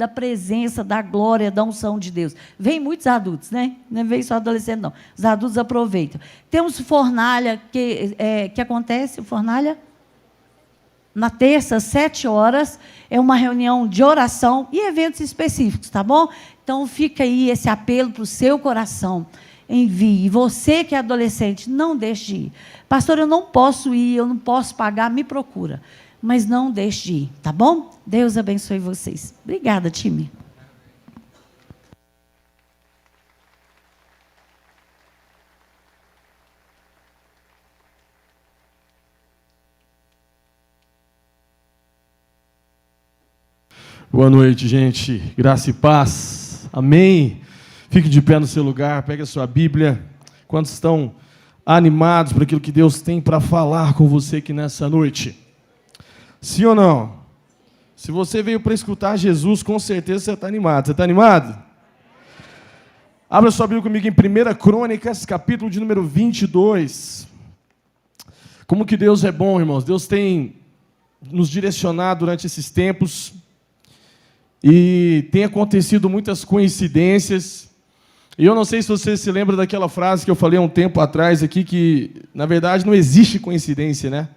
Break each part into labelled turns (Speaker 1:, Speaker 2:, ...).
Speaker 1: da presença, da glória, da unção de Deus. Vem muitos adultos, né? Não vem só adolescente, não. Os adultos aproveitam. Temos fornalha, que acontece, fornalha, na terça, às 7h, é uma reunião de oração e eventos específicos, tá bom? Então, fica aí esse apelo para o seu coração. Envie. E você que é adolescente, não deixe de ir. Pastor, eu não posso ir, eu não posso pagar, me procura. Mas não deixe de ir, tá bom? Deus abençoe vocês. Obrigada, time.
Speaker 2: Boa noite, gente. Graça e paz. Amém. Fique de pé no seu lugar, pegue a sua Bíblia. Quantos estão animados por aquilo que Deus tem para falar com você aqui nessa noite? Sim ou não? Se você veio para escutar Jesus, com certeza você está animado. Você está animado? Abra sua Bíblia comigo em 1 Crônicas, capítulo de número 22. Como que Deus é bom, irmãos. Deus tem nos direcionado durante esses tempos. E tem acontecido muitas coincidências. E eu não sei se você se lembra daquela frase que eu falei há um tempo atrás aqui, que, na verdade, não existe coincidência, né?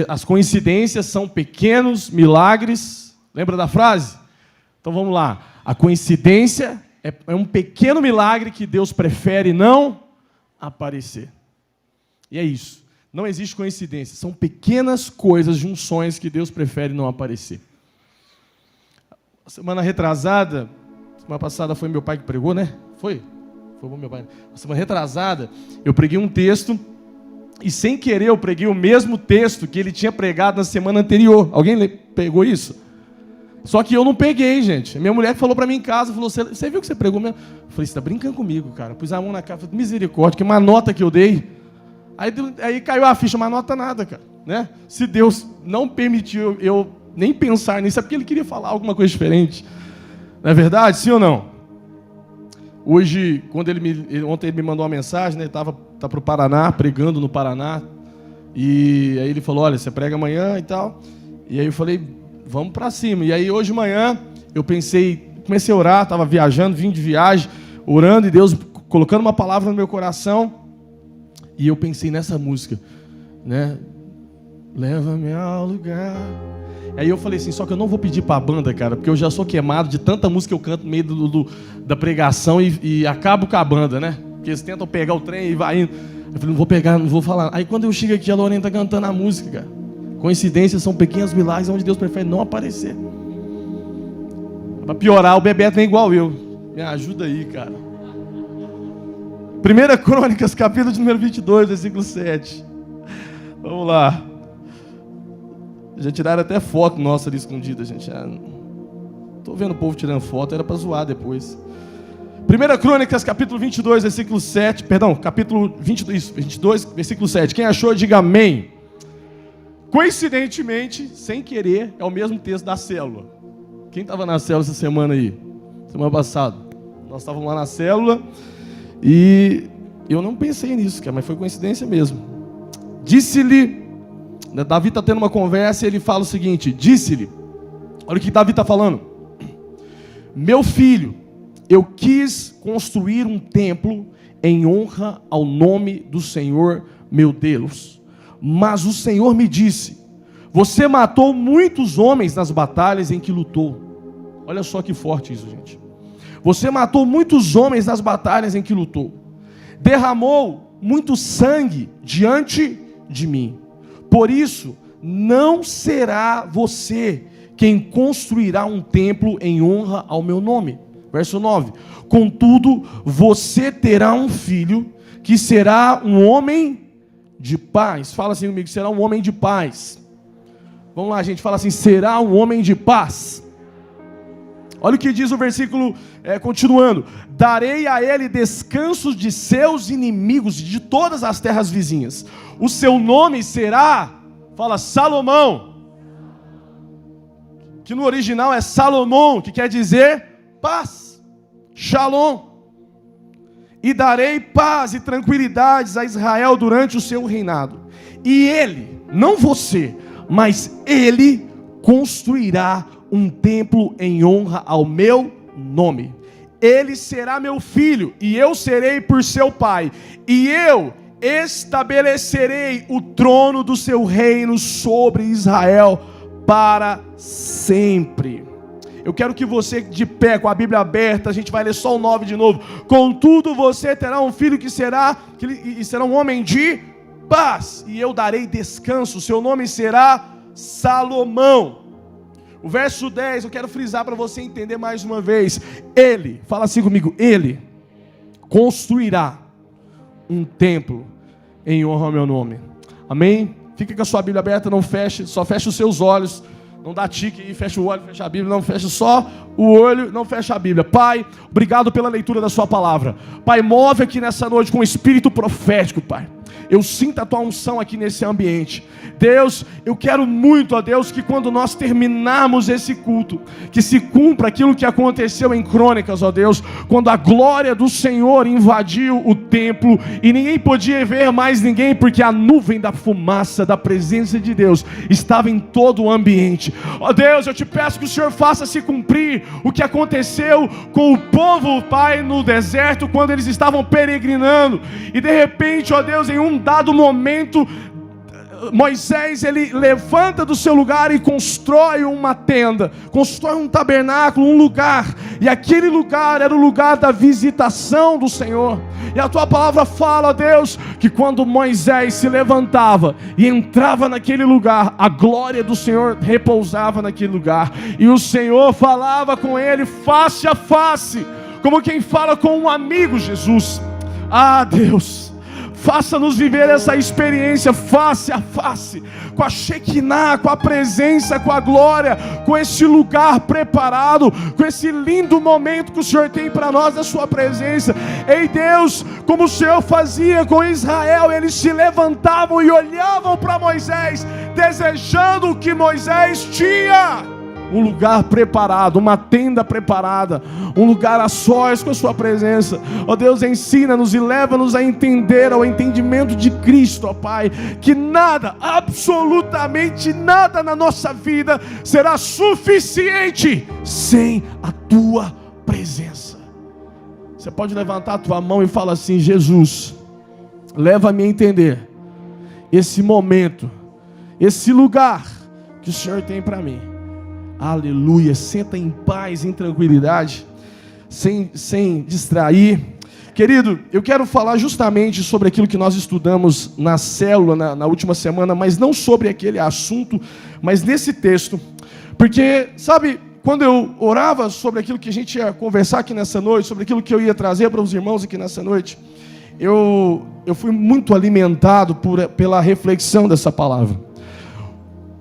Speaker 2: As coincidências são pequenos milagres. Lembra da frase? Então, vamos lá. A coincidência é um pequeno milagre que Deus prefere não aparecer. E é isso. Não existe coincidência. São pequenas coisas, junções que Deus prefere não aparecer. Semana retrasada, semana passada foi meu pai que pregou, né? Foi meu pai. Semana retrasada, eu preguei um texto e, sem querer, eu preguei o mesmo texto que ele tinha pregado na semana anterior. Alguém pegou isso? Só que eu não peguei, gente. Minha mulher falou para mim em casa, falou, você viu que você pregou mesmo? Eu falei, você está brincando comigo, cara. Pus a mão na cara, falei, misericórdia, que uma nota que eu dei. Aí caiu a ficha, uma nota nada, cara. Né? Se Deus não permitiu eu nem pensar nisso, é porque ele queria falar alguma coisa diferente. Não é verdade? Sim ou não? Hoje, ontem ele me mandou uma mensagem, né? Ele tá para o Paraná, pregando no Paraná. E aí ele falou, olha, você prega amanhã e tal. E aí eu falei, vamos para cima. E aí hoje de manhã, eu comecei a orar, estava viajando, vim de viagem, orando, e Deus colocando uma palavra no meu coração. E eu pensei nessa música, né? Leva-me ao lugar. Aí eu falei assim, só que eu não vou pedir para a banda, cara, porque eu já sou queimado de tanta música que eu canto no meio da pregação e acabo com a banda, né? Porque eles tentam pegar o trem e vai indo. Eu falei, não vou pegar, não vou falar. Aí quando eu chego aqui, a Lorena está cantando a música, cara. Coincidências são pequenos milagres onde Deus prefere não aparecer. Para piorar, o Bebeto vem igual eu. Me ajuda aí, cara. 1 Crônicas, capítulo de número 22, versículo 7. Vamos lá. Já tiraram até foto nossa ali escondida, gente. Estou vendo o povo tirando foto, era para zoar depois. 1 Crônicas, capítulo 22, versículo 7. Perdão, capítulo 22, versículo 7. Quem achou, diga amém. Coincidentemente, sem querer, é o mesmo texto da célula. Quem estava na célula essa semana aí? Semana passada. Nós estávamos lá na célula e eu não pensei nisso, cara, mas foi coincidência mesmo. Disse-lhe... Davi está tendo uma conversa e ele fala o seguinte, disse-lhe, olha o que Davi está falando, meu filho, eu quis construir um templo em honra ao nome do Senhor meu Deus, mas o Senhor me disse, você matou muitos homens nas batalhas em que lutou. Olha só que forte isso, gente. Você matou muitos homens nas batalhas em que lutou, derramou muito sangue diante de mim. Por isso, não será você quem construirá um templo em honra ao meu nome. Verso 9. Contudo, você terá um filho que será um homem de paz. Fala assim comigo, será um homem de paz. Vamos lá, gente, fala assim, será um homem de paz. Olha o que diz o versículo, continuando. Darei a ele descansos de seus inimigos e de todas as terras vizinhas. O seu nome será, fala, Salomão. Que no original é Salomão, que quer dizer paz. Shalom. E darei paz e tranquilidades a Israel durante o seu reinado. E ele, não você, mas ele construirá um templo em honra ao meu nome. Ele será meu filho, e eu serei por seu pai, e eu estabelecerei o trono do seu reino sobre Israel para sempre. Eu quero que você, de pé, com a Bíblia aberta, a gente vai ler só o 9 de novo. Contudo, você terá um filho que será um homem de paz, e eu darei descanso, seu nome será Salomão. O verso 10, eu quero frisar para você entender mais uma vez. Ele, fala assim comigo, ele construirá um templo em honra ao meu nome. Amém? Fica com a sua Bíblia aberta, não feche, só feche os seus olhos. Não dá tique e fecha o olho, fecha a Bíblia, não fecha só o olho, não fecha a Bíblia. Pai, obrigado pela leitura da sua palavra. Pai, move aqui nessa noite com um espírito profético, Pai. Eu sinto a tua unção aqui nesse ambiente. Deus, eu quero muito, ó Deus, que quando nós terminarmos esse culto, que se cumpra aquilo que aconteceu em Crônicas, ó Deus, quando a glória do Senhor invadiu o templo e ninguém podia ver mais ninguém, porque a nuvem da fumaça da presença de Deus estava em todo o ambiente. Ó Deus, eu te peço que o Senhor faça se cumprir o que aconteceu com o povo, Pai, no deserto, quando eles estavam peregrinando, e de repente, ó Deus, em um dado momento, Moisés, ele levanta do seu lugar e constrói uma tenda, constrói um tabernáculo, um lugar, e aquele lugar era o lugar da visitação do Senhor. E a tua palavra fala, Deus, que quando Moisés se levantava e entrava naquele lugar, a glória do Senhor repousava naquele lugar, e o Senhor falava com ele face a face, como quem fala com um amigo. Jesus, Deus, faça-nos viver essa experiência face a face, com a Shekinah, com a presença, com a glória, com esse lugar preparado, com esse lindo momento que o Senhor tem para nós na sua presença. Ei Deus, como o Senhor fazia com Israel, eles se levantavam e olhavam para Moisés, desejando o que Moisés tinha. Um lugar preparado, uma tenda preparada, um lugar a sós com a sua presença. Ó Deus, ensina-nos e leva-nos a entender, ao entendimento de Cristo, ó Pai, que nada, absolutamente nada na nossa vida será suficiente sem a tua presença. Você pode levantar a tua mão e falar assim: Jesus, leva-me a entender esse momento, esse lugar que o Senhor tem para mim. Aleluia. Senta em paz, em tranquilidade, sem distrair. Querido, eu quero falar justamente sobre aquilo que nós estudamos na célula na última semana, mas não sobre aquele assunto, mas nesse texto. Porque, sabe, quando eu orava sobre aquilo que a gente ia conversar aqui nessa noite, sobre aquilo que eu ia trazer para os irmãos aqui nessa noite, eu fui muito alimentado pela reflexão dessa palavra.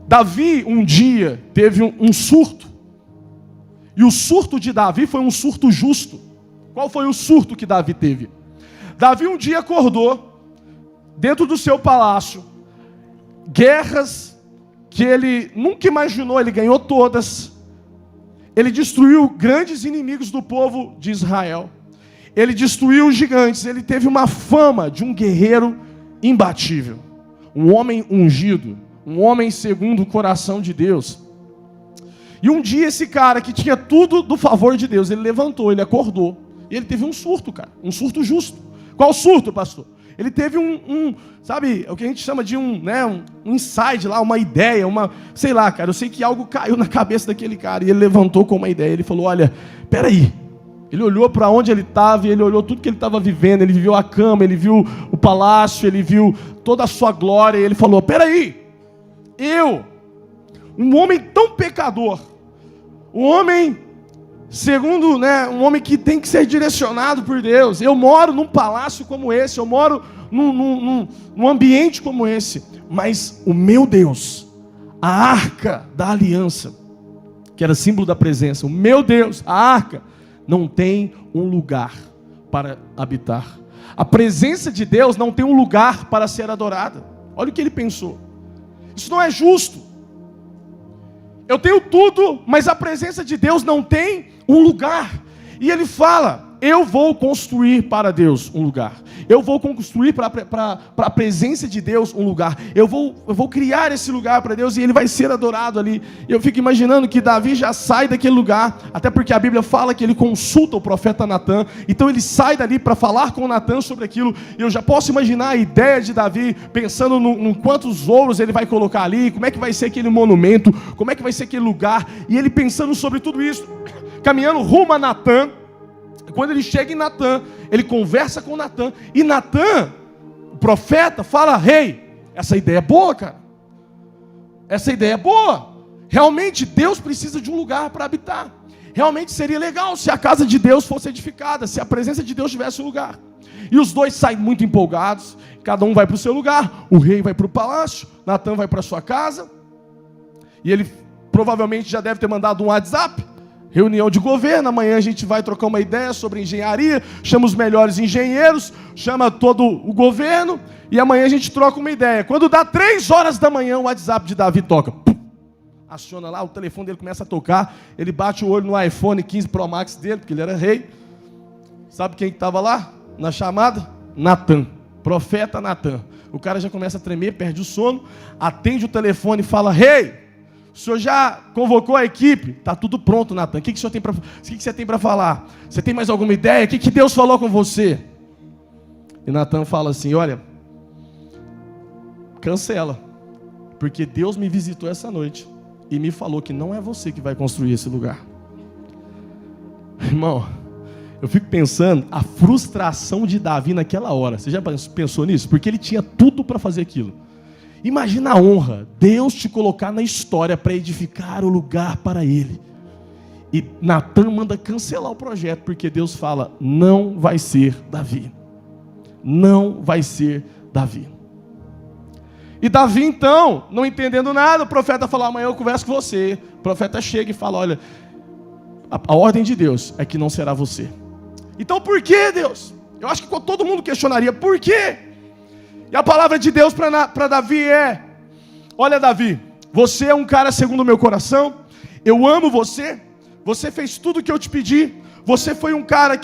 Speaker 2: Davi um dia teve um surto, e o surto de Davi foi um surto justo. Qual foi o surto que Davi teve? Davi um dia acordou, dentro do seu palácio, guerras que ele nunca imaginou, ele ganhou todas, ele destruiu grandes inimigos do povo de Israel, ele destruiu os gigantes, ele teve uma fama de um guerreiro imbatível, um homem ungido, um homem segundo o coração de Deus. E um dia esse cara que tinha tudo do favor de Deus, ele levantou, ele acordou, e ele teve um surto, cara, um surto justo. Qual surto, pastor? Ele teve sabe, o que a gente chama de um insight lá, uma ideia, sei lá, cara, eu sei que algo caiu na cabeça daquele cara, e ele levantou com uma ideia, ele falou: olha, peraí. Ele olhou para onde ele estava, e ele olhou tudo que ele estava vivendo, ele viu a cama, ele viu o palácio, ele viu toda a sua glória, e ele falou: peraí, eu, um homem tão pecador, um homem, segundo, um homem que tem que ser direcionado por Deus, eu moro num palácio como esse, eu moro num ambiente como esse, mas o meu Deus, a arca da aliança, que era símbolo da presença, o meu Deus, a arca, não tem um lugar para habitar. A presença de Deus não tem um lugar para ser adorada. Olha o que ele pensou. Isso não é justo. Eu tenho tudo, mas a presença de Deus não tem um lugar. E ele fala: eu vou construir para Deus um lugar. Eu vou construir para a presença de Deus um lugar. Eu vou criar esse lugar para Deus e ele vai ser adorado ali. Eu fico imaginando que Davi já sai daquele lugar, até porque a Bíblia fala que ele consulta o profeta Natã. Então ele sai dali para falar com Natã sobre aquilo. E eu já posso imaginar a ideia de Davi, pensando no quantos ouros ele vai colocar ali, como é que vai ser aquele monumento, como é que vai ser aquele lugar. E ele pensando sobre tudo isso, caminhando rumo a Natã. Quando ele chega em Natã, ele conversa com Natã, e Natã, o profeta, fala: rei, essa ideia é boa, cara. Essa ideia é boa. Realmente Deus precisa de um lugar para habitar. Realmente seria legal se a casa de Deus fosse edificada, se a presença de Deus tivesse um lugar. E os dois saem muito empolgados, cada um vai para o seu lugar. O rei vai para o palácio, Natã vai para a sua casa, e ele provavelmente já deve ter mandado um WhatsApp: reunião de governo, amanhã a gente vai trocar uma ideia sobre engenharia, chama os melhores engenheiros, chama todo o governo, e amanhã a gente troca uma ideia. Quando dá 3 horas da manhã, o WhatsApp de Davi toca. Aciona lá, o telefone dele começa a tocar, ele bate o olho no iPhone 15 Pro Max dele, porque ele era rei. Sabe quem estava lá na chamada? Natã, profeta Natã. O cara já começa a tremer, perde o sono, atende o telefone e fala: rei, o senhor já convocou a equipe? Está tudo pronto, Natã. O que você tem para falar? Você tem mais alguma ideia? O que Deus falou com você? E Natã fala assim: olha, cancela, porque Deus me visitou essa noite e me falou que não é você que vai construir esse lugar. Irmão, eu fico pensando a frustração de Davi naquela hora. Você já pensou nisso? Porque ele tinha tudo para fazer aquilo. Imagina a honra, Deus te colocar na história para edificar o lugar para ele. E Natã manda cancelar o projeto, porque Deus fala: não vai ser Davi. Não vai ser Davi. E Davi então, não entendendo nada, o profeta fala: amanhã eu converso com você. O profeta chega e fala: olha, a ordem de Deus é que não será você. Então por que, Deus? Eu acho que todo mundo questionaria: por quê? E a palavra de Deus para Davi é: olha, Davi, você é um cara segundo o meu coração, eu amo você, você fez tudo o que eu te pedi, você foi um cara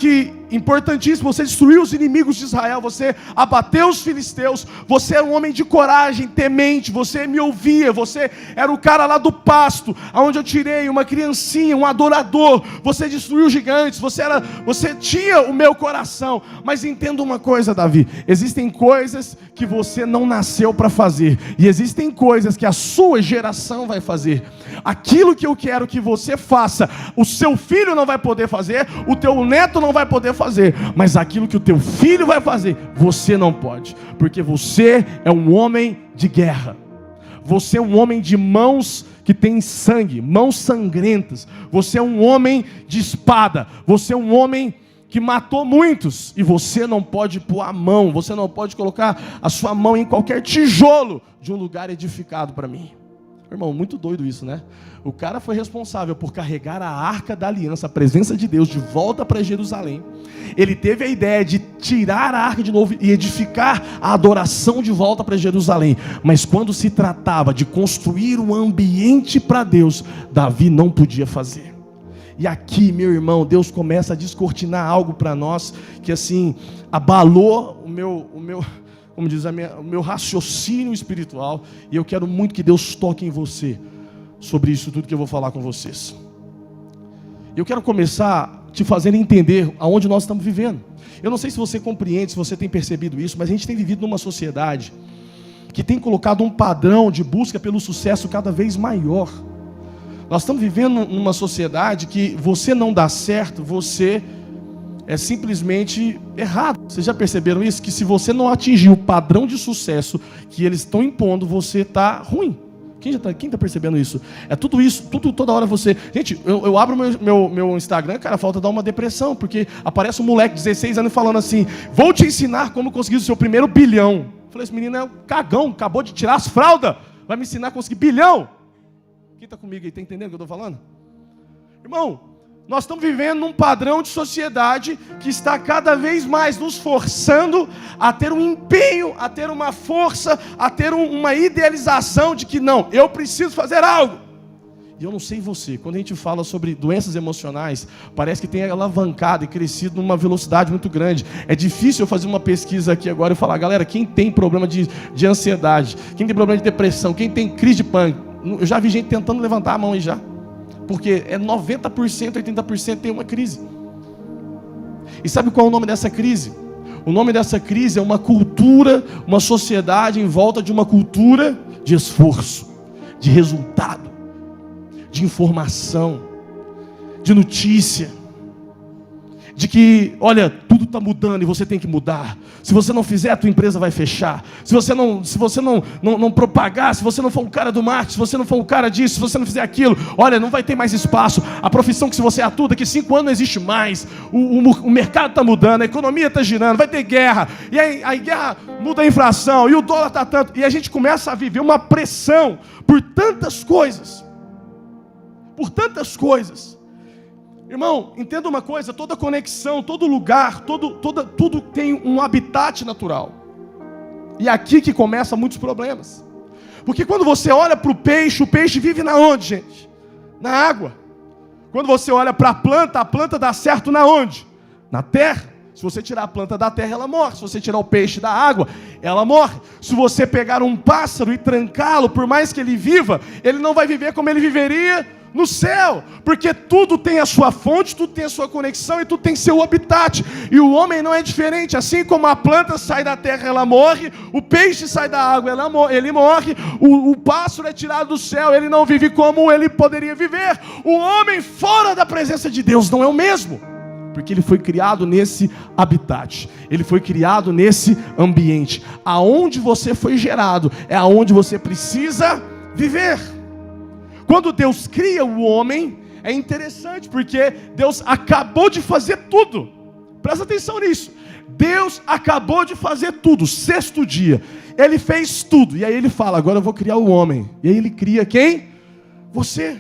Speaker 2: importantíssimo, você destruiu os inimigos de Israel, você abateu os filisteus, você era um homem de coragem, temente, você me ouvia, você era o cara lá do pasto, onde eu tirei uma criancinha, um adorador, você destruiu gigantes, você tinha o meu coração. Mas entenda uma coisa, Davi, existem coisas que você não nasceu para fazer, e existem coisas que a sua geração vai fazer. Aquilo que eu quero que você faça, o seu filho não vai poder fazer, o teu neto não vai poder fazer, mas aquilo que o teu filho vai fazer, você não pode, porque você é um homem de guerra, você é um homem de mãos que tem sangue, mãos sangrentas, você é um homem de espada, você é um homem que matou muitos, e você não pode pôr a mão, você não pode colocar a sua mão em qualquer tijolo de um lugar edificado para mim. Irmão, muito doido isso, né? O cara foi responsável por carregar a arca da aliança, a presença de Deus, de volta para Jerusalém. Ele teve a ideia de tirar a arca de novo e edificar a adoração de volta para Jerusalém. Mas quando se tratava de construir um ambiente para Deus, Davi não podia fazer. E aqui, meu irmão, Deus começa a descortinar algo para nós que assim abalou o meu como diz, o meu raciocínio espiritual, e eu quero muito que Deus toque em você sobre isso tudo que eu vou falar com vocês. Eu quero começar te fazendo entender aonde nós estamos vivendo. Eu não sei se você compreende, se você tem percebido isso, mas a gente tem vivido numa sociedade que tem colocado um padrão de busca pelo sucesso cada vez maior. Nós estamos vivendo numa sociedade que você não dá certo, você é simplesmente errado. Vocês já perceberam isso? Que se você não atingir o padrão de sucesso que eles estão impondo, você está ruim. Quem está percebendo isso? É tudo isso, toda hora você... Gente, eu abro meu Instagram, cara, falta dar uma depressão, porque aparece um moleque de 16 anos falando assim: vou te ensinar como conseguir o seu primeiro bilhão. Eu falei, esse menino é um cagão, acabou de tirar as fraldas, vai me ensinar a conseguir bilhão. Quem está comigo aí, está entendendo o que eu estou falando? Irmão, nós estamos vivendo num padrão de sociedade que está cada vez mais nos forçando a ter um empenho, a ter uma força, a ter uma idealização de que não, eu preciso fazer algo. E eu não sei você, quando a gente fala sobre doenças emocionais, parece que tem alavancado e crescido numa velocidade muito grande. É difícil eu fazer uma pesquisa aqui agora e falar, galera, quem tem problema de ansiedade, quem tem problema de depressão, quem tem crise de pânico. Eu já vi gente tentando levantar a mão aí já. Porque é 90%, 80% tem uma crise. E sabe qual é o nome dessa crise? O nome dessa crise é uma cultura, uma sociedade em volta de uma cultura de esforço, de resultado, de informação, de notícia, de que, olha, tudo está mudando e você tem que mudar. Se você não fizer, a tua empresa vai fechar. Se você não propagar, se você não for um cara do marketing, se você não for um cara disso, se você não fizer aquilo, olha, não vai ter mais espaço. A profissão que se você atua, daqui 5 anos não existe mais. O mercado está mudando, a economia está girando, vai ter guerra. E aí a guerra muda a inflação, e o dólar está tanto. E a gente começa a viver uma pressão por tantas coisas. Por tantas coisas. Irmão, entenda uma coisa, toda conexão, todo lugar, tudo tem um habitat natural. E é aqui que começam muitos problemas. Porque quando você olha para o peixe vive na onde, gente? Na água. Quando você olha para a planta dá certo na onde? Na terra. Se você tirar a planta da terra, ela morre. Se você tirar o peixe da água, ela morre. Se você pegar um pássaro e trancá-lo, por mais que ele viva, ele não vai viver como ele viveria no céu, porque tudo tem a sua fonte, tudo tem a sua conexão e tudo tem seu habitat. E o homem não é diferente. Assim como a planta sai da terra, ela morre. O peixe sai da água, ele morre. O pássaro é tirado do céu, ele não vive como ele poderia viver. O homem fora da presença de Deus não é o mesmo, porque ele foi criado nesse habitat, ele foi criado nesse ambiente. Aonde você foi gerado é aonde você precisa viver. Quando Deus cria o homem, é interessante, porque Deus acabou de fazer tudo. Presta atenção nisso. Deus acabou de fazer tudo, 6º dia. Ele fez tudo, e aí ele fala, agora eu vou criar o homem. E aí ele cria quem? Você.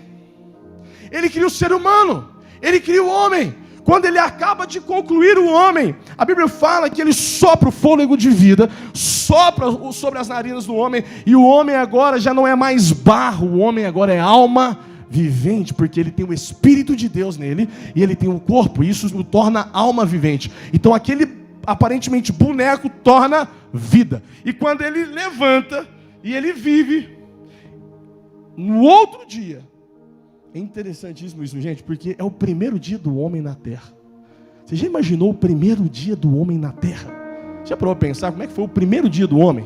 Speaker 2: Ele cria o ser humano, ele cria o homem. Quando ele acaba de concluir o homem, a Bíblia fala que ele sopra o fôlego de vida, sopra sobre as narinas do homem, e o homem agora já não é mais barro, o homem agora é alma vivente, porque ele tem o Espírito de Deus nele, e ele tem um corpo, e isso o torna alma vivente. Então aquele aparentemente boneco torna vida, e quando ele levanta, e ele vive, no outro dia, é interessantíssimo isso, gente, porque é o primeiro dia do homem na terra. Você já imaginou o primeiro dia do homem na terra? Já parou para pensar como é que foi o primeiro dia do homem?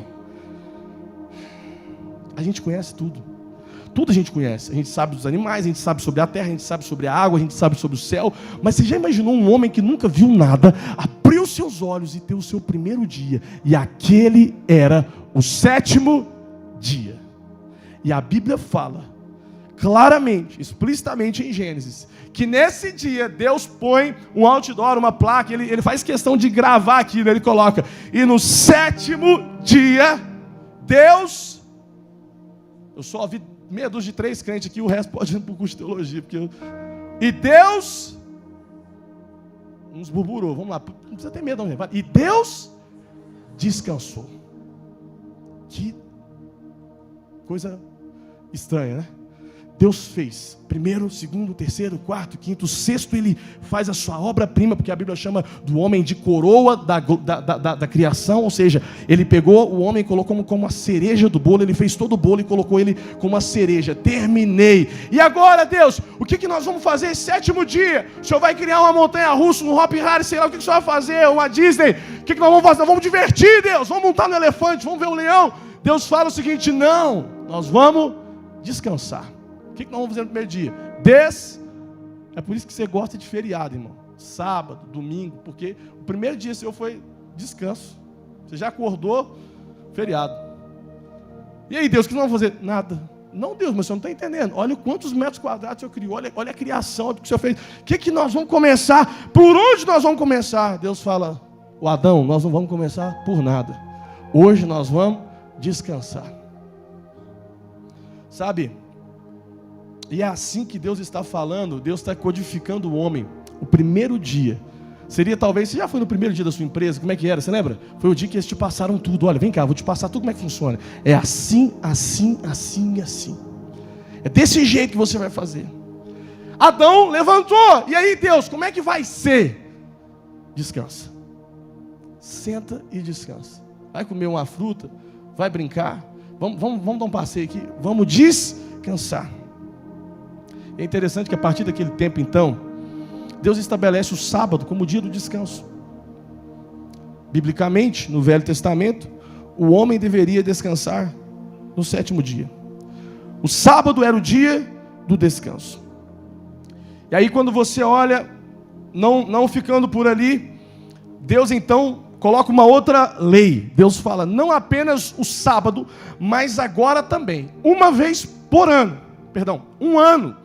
Speaker 2: A gente conhece tudo. Tudo a gente conhece. A gente sabe dos animais, a gente sabe sobre a terra, a gente sabe sobre a água, a gente sabe sobre o céu. Mas você já imaginou um homem que nunca viu nada, abriu seus olhos e ter o seu primeiro dia? E aquele era o 7º dia. E a Bíblia fala claramente, explicitamente em Gênesis, que nesse dia Deus põe um outdoor, uma placa, ele faz questão de gravar aquilo, ele coloca, e no 7º dia, Deus, eu só ouvi meia dúzia de 3 crentes aqui, o resto pode ir para o curso de teologia, e Deus, uns burburou, vamos lá, não precisa ter medo não, e Deus descansou. Que coisa estranha, né? Deus fez, 1º, 2º, 3º, 4º, 5º, 6º, ele faz a sua obra-prima, porque a Bíblia chama do homem de coroa da criação, ou seja, ele pegou o homem e colocou como a cereja do bolo, ele fez todo o bolo e colocou ele como a cereja. Terminei. E agora, Deus, o que nós vamos fazer esse 7º dia? O Senhor vai criar uma montanha-russa, um Hop Harry, sei lá, o que o Senhor vai fazer, uma Disney, o que nós vamos fazer? Nós vamos divertir, Deus, vamos montar no elefante, vamos ver o leão. Deus fala o seguinte, não, nós vamos descansar. O que nós vamos fazer no primeiro dia? É por isso que você gosta de feriado, irmão. Sábado, domingo, porque o primeiro dia seu foi descanso. Você já acordou, feriado. E aí, Deus, o que nós vamos fazer? Nada. Não, Deus, mas você não está entendendo. Olha quantos metros quadrados o Senhor criou. Olha a criação que o Senhor fez. O que nós vamos começar? Por onde nós vamos começar? Deus fala, o Adão, nós não vamos começar por nada. Hoje nós vamos descansar. Sabe? E é assim que Deus está falando, Deus está codificando o homem. O primeiro dia, seria talvez, você já foi no primeiro dia da sua empresa, como é que era, você lembra? Foi o dia que eles te passaram tudo, olha, vem cá, vou te passar tudo como é que funciona. É assim, assim, assim e assim. É desse jeito que você vai fazer. Adão levantou. E aí, Deus, como é que vai ser? Descansa. Senta e descansa. Vai comer uma fruta, vai brincar. Vamos dar um passeio aqui. Vamos descansar. É interessante que a partir daquele tempo, então, Deus estabelece o sábado como dia do descanso. Biblicamente, no Velho Testamento, o homem deveria descansar no 7º dia. O sábado era o dia do descanso. E aí quando você olha, não ficando por ali, Deus então coloca uma outra lei. Deus fala, não apenas o sábado, mas agora também, uma vez por ano. Perdão, um ano.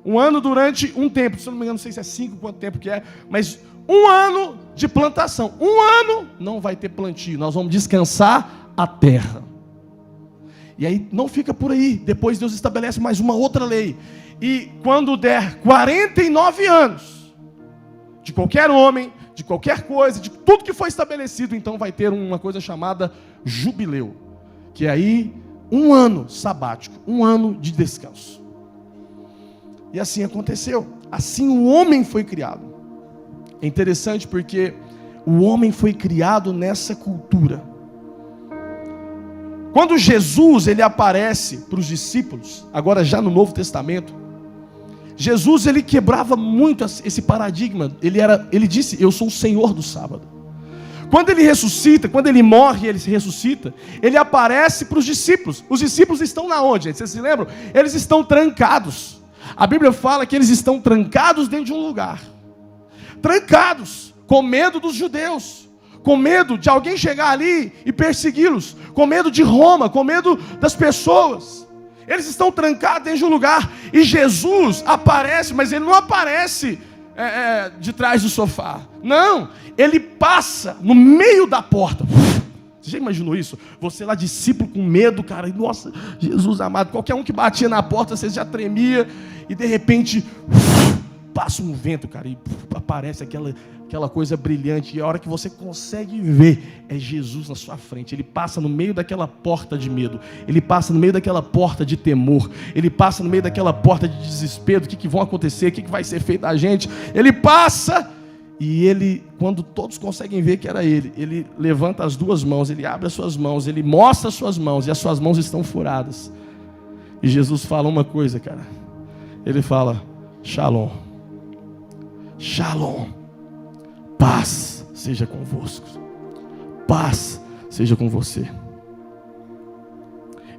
Speaker 2: Um ano durante um tempo. Se eu não me engano, não sei se é 5, quanto tempo que é, mas um ano de plantação. Um ano não vai ter plantio. Nós vamos descansar a terra. E aí não fica por aí. Depois Deus estabelece mais uma outra lei. E quando der 49 anos, de qualquer homem, de qualquer coisa, de tudo que foi estabelecido, então vai ter uma coisa chamada jubileu. Que é aí um ano sabático, um ano de descanso. E assim aconteceu. Assim o homem foi criado. É interessante porque o homem foi criado nessa cultura. Quando Jesus ele aparece para os discípulos, agora já no Novo Testamento, Jesus ele quebrava muito esse paradigma. Ele disse, eu sou o Senhor do sábado. Quando ele ressuscita, quando ele morre e ele se ressuscita, ele aparece para os discípulos. Os discípulos estão na onde, gente? Vocês se lembram? Eles estão trancados. A Bíblia fala que eles estão trancados dentro de um lugar. Trancados, com medo dos judeus. Com medo de alguém chegar ali e persegui-los. Com medo de Roma, com medo das pessoas. Eles estão trancados dentro de um lugar. E Jesus aparece, mas ele não aparece de trás do sofá. Não, ele passa no meio da porta. Você já imaginou isso? Você lá, discípulo com medo, cara. E, nossa, Jesus amado. Qualquer um que batia na porta, você já tremia. E de repente, passa um vento, cara. E aparece aquela coisa brilhante. E a hora que você consegue ver, é Jesus na sua frente. Ele passa no meio daquela porta de medo. Ele passa no meio daquela porta de temor. Ele passa no meio daquela porta de desespero. O que vai acontecer? O que vai ser feito da gente? Ele passa. E ele, quando todos conseguem ver que era ele levanta as duas mãos, ele abre as suas mãos, ele mostra as suas mãos, e as suas mãos estão furadas. E Jesus fala uma coisa, cara. Ele fala, Shalom. Shalom. Paz seja convosco. Paz seja com você.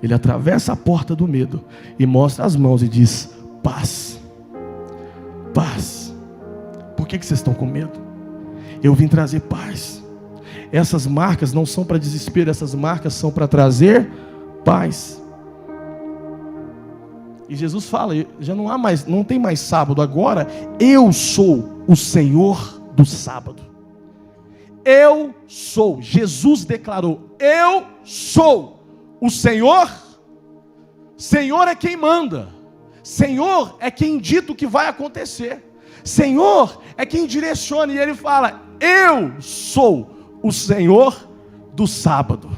Speaker 2: Ele atravessa a porta do medo e mostra as mãos e diz, paz. Paz. Por que vocês estão com medo? Eu vim trazer paz. Essas marcas não são para desespero, essas marcas são para trazer paz. E Jesus fala, já não tem mais sábado, agora eu sou o Senhor do sábado. Eu sou, Jesus declarou, eu sou o Senhor. Senhor é quem manda. Senhor é quem dita o que vai acontecer. Senhor é quem direciona, e ele fala, eu sou o Senhor do sábado.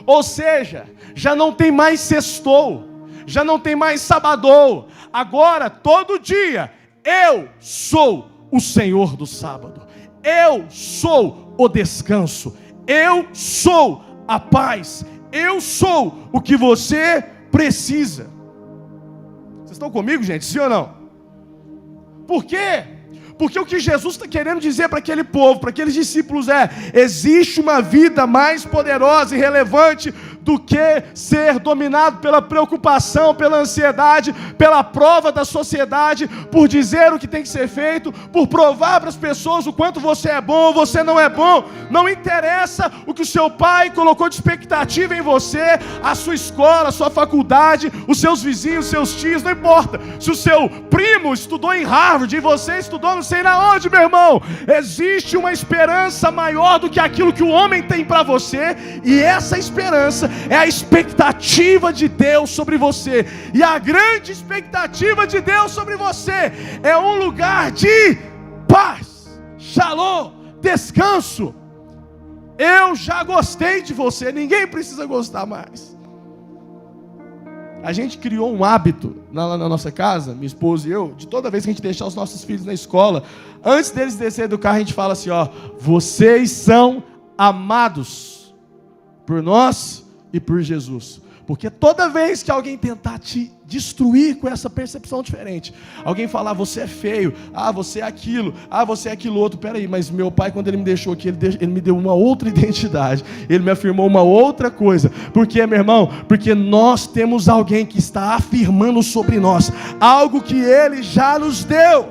Speaker 2: Ou seja, já não tem mais sextou, já não tem mais sabadou, agora todo dia, eu sou o Senhor do sábado, eu sou o descanso, eu sou a paz, eu sou o que você precisa. Vocês estão comigo, gente? Sim ou não? Por quê? Porque o que Jesus está querendo dizer para aquele povo, para aqueles discípulos existe uma vida mais poderosa e relevante do que ser dominado pela preocupação, pela ansiedade, pela prova da sociedade, por dizer o que tem que ser feito, por provar para as pessoas o quanto você é bom ou você não é bom. Não interessa o que o seu pai colocou de expectativa em você, a sua escola, a sua faculdade, os seus vizinhos, os seus tios, não importa. Se o seu primo estudou em Harvard e você estudou não sei na onde, meu irmão, existe uma esperança maior do que aquilo que o homem tem para você, e essa esperança é a expectativa de Deus sobre você. E a grande expectativa de Deus sobre você é um lugar de paz, shalom, descanso. Eu já gostei de você, ninguém precisa gostar mais. A gente criou um hábito lá na nossa casa, minha esposa e eu, de toda vez que a gente deixar os nossos filhos na escola, antes deles descerem do carro, a gente fala assim, ó, vocês são amados por nós e por Jesus. Porque toda vez que alguém tentar te destruir com essa percepção diferente, alguém falar, você é feio, você é aquilo, você é aquilo outro, peraí, mas meu pai, quando ele me deixou aqui, ele me deu uma outra identidade, ele me afirmou uma outra coisa. Por quê, meu irmão? Porque nós temos alguém que está afirmando sobre nós algo que ele já nos deu.